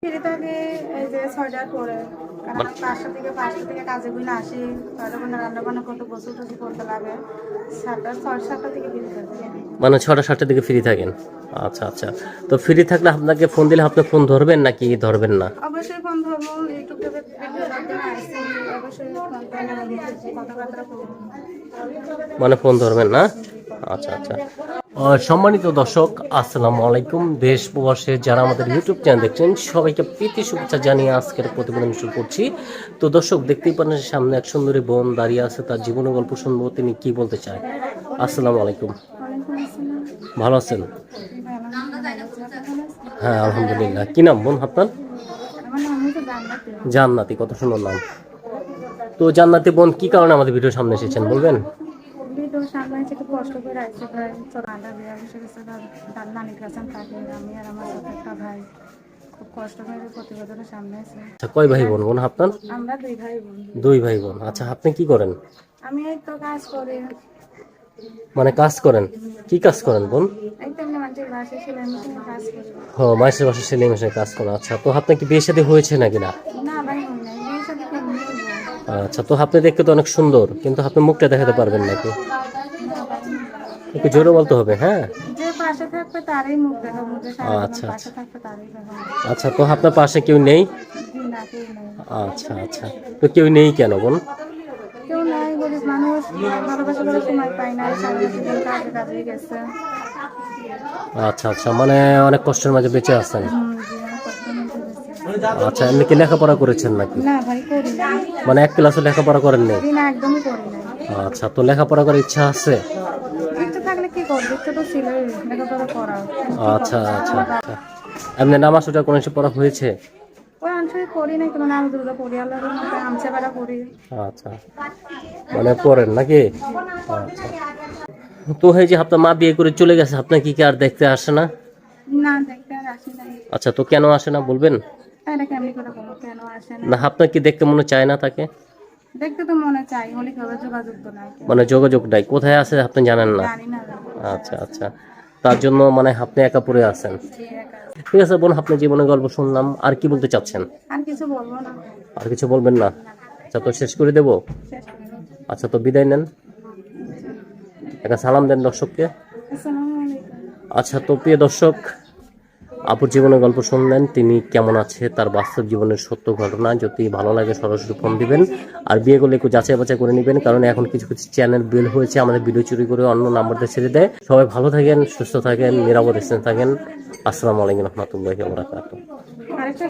ফিরে থাকে এই যে 6টার পরে, কারণ 5টা থেকে কাজে গুলো আসি, 6টা পর্যন্ত রান্না বান্না করতে গোসল টোসল করতে লাগে, 7টা থেকে ফিরে থাকে। মানে 6টা-7টার দিকে ফ্রি থাকেন? আচ্ছা আচ্ছা। তো ফ্রি থাকলে আপনাকে ফোন দিলে আপনি ফোন ধরবেন নাকি ধরবেন না? অবশ্যই ফোন ধরবো, ইউটিউব থেকে ভিডিও দেখতে আসছি, অবশ্যই ফোন করে কথাবার্তা করবো। মানে ফোন ধরবেন না? আচ্ছা আচ্ছা। সম্মানিত দর্শক, আসসালামু আলাইকুম। দেশ প্রবাসে যারা আমাদের ইউটিউব চ্যানেল দেখছেন সবাইকে প্রীতি শুভেচ্ছা জানিয়ে আজকের প্রতিবেদন শুরু করছি। তো দর্শক, দেখতেই পাচ্ছেন সামনে এক সুন্দরী বোন দাঁড়িয়ে আছে, তার জীবনের গল্প শুনবো, তিনি কি বলতে চায়। আসসালামু আলাইকুম। ওয়ালাইকুম আসসালাম। ভালো আছেন? হ্যাঁ আলহামদুলিল্লাহ। কি নাম বোন আপনার? আমার নাম হচ্ছে জান্নাতি। জান্নাতি, কত সুন্দর নাম। তো জান্নাতি বোন, কি কারণে আমাদের ভিডিওর সামনে এসেছেন বলবেন? ভিডিও সামনে একটু কষ্ট করে আসছে, প্রায় 4 বিয়ে বসে গেছে, তার নানির কাছে থাকে, আমি আর আমার সাথে একটা ভাই খুব কষ্ট করে প্রতিবেদনের সামনে আছে। আচ্ছা, কয় ভাই বোন বোন আপনার? আমরা 2 ভাই বোন। 2 ভাই বোন। আচ্ছা, আপনি কি করেন? আমি এই তো কাজ করি, মানে কাজ করেন? কি কাজ করেন বোন? একদম মানুষের বাসায় সেলাই মেশিনে কাজ করি। ও, মাসের বাসায় সেলাই মেশিনে কাজ করেন। আচ্ছা, তো আপনার কি বিয়ে শাদী হয়েছে নাকি না? না ভাই, হয় নাই, বিয়ের সাথে কেমন হইব? আচ্ছা, তো আপনি দেখতে তো অনেক সুন্দর, কিন্তু আপনি মুখটা দেখাতে পারবেন নাকি? একটু জোরে বলতে হবে, হ্যাঁ। যে পাশে থাকবে তারই মুখ দেখাবো, যে সারা আচ্ছা পাশে আচ্ছা থাকবে তারই দেখাবো। আচ্ছা। তো আপনার পাশে কেউ নেই? না, কেউ নেই। আচ্ছা আচ্ছা। তো কেউ নেই কেন বোন? কেউ নাই, গরিব মানুষ, ভালোবাসা করে সময় পাই না, সারাদিন কাজে কাজে গেছে। আচ্ছা আচ্ছা, মানে অনেক কষ্টের মাঝে বেঁচে আছেন। জি, আমার কষ্ট মধ্যে গেছে। আচ্ছা, এমনি কি লেখাপড়া করেছেন নাকি? না ভাই, করি নাই। মানে এক ক্লাসও লেখাপড়া করেন নাই? না, একদমই করি নাই। আচ্ছা, তো লেখাপড়া করার ইচ্ছা আছে? ইচ্ছা থাকলে কি করবো, ইচ্ছা তো ছিলই লেখাপড়া করা। আচ্ছা আচ্ছা আচ্ছা। এমনি নামাজ ওটা কোনো কিছু পড়া হয়েছে? ওই অংশই করি নাই, কোনো নাম দুর্গা পড়ি, আল্লাহর রহমতে আমসা বেড়া করি। আচ্ছা, মানে পড়েন নাকি? আচ্ছা। তো এই যে আপনার মা বিয়ে করে চলে গেছে, আপনার কি আর দেখতে আসে না? না, দেখতে আর আসি নাই। আচ্ছা, তো কেন আসে না বলবেন? এটা কেমনি করে বলো, কেন আসে না? না, আপনার কি দেখতে মনে চায় না তাকে? দেখতে তো মনে চাই, হলে কি হবে, যোগাযোগ তো নাই। মানে যোগাযোগ নাই, কোথায় আছে আপনি জানেন না? জানি না। আচ্ছা আচ্ছা। তার জন্য মানে আপনি একা পড়ে আছেন। জি, একা। ঠিক আছে বোন, আপনার জীবনের গল্প শুনলাম, আর কি বলতে চাচ্ছেন? আর কিছু বলবো না। আর কিছু বলবেন না? আচ্ছা, তো শেষ করে দেবো। শেষ করে দাও। আচ্ছা, তো বিদায় নেন, একটা সালাম দেন দর্শককে। আসসালামু আলাইকুম। আচ্ছা, তো প্রিয় দর্শক, আপুর জীবনের গল্প শুনলেন, তিনি কেমন আছে, তার বাস্তব জীবনের সত্য ঘটনা। যদি ভালো লাগে সরাসরি ফোন দিবেন, আর বিয়ে করলে একটু যাচাই বাছাই করে নেবেন, কারণ এখন কিছু কিছু চ্যানেল বের হয়েছে আমাদের ভিডিও চুরি করে অন্য নাম্বারটা ছেড়ে দেয়। সবাই ভালো থাকেন, সুস্থ থাকেন, নিরাপদ স্থানে থাকেন। আসসালামু আলাইকুম রহমতুল্লাহি ওয়া বারাকাতুহু। আরেকটা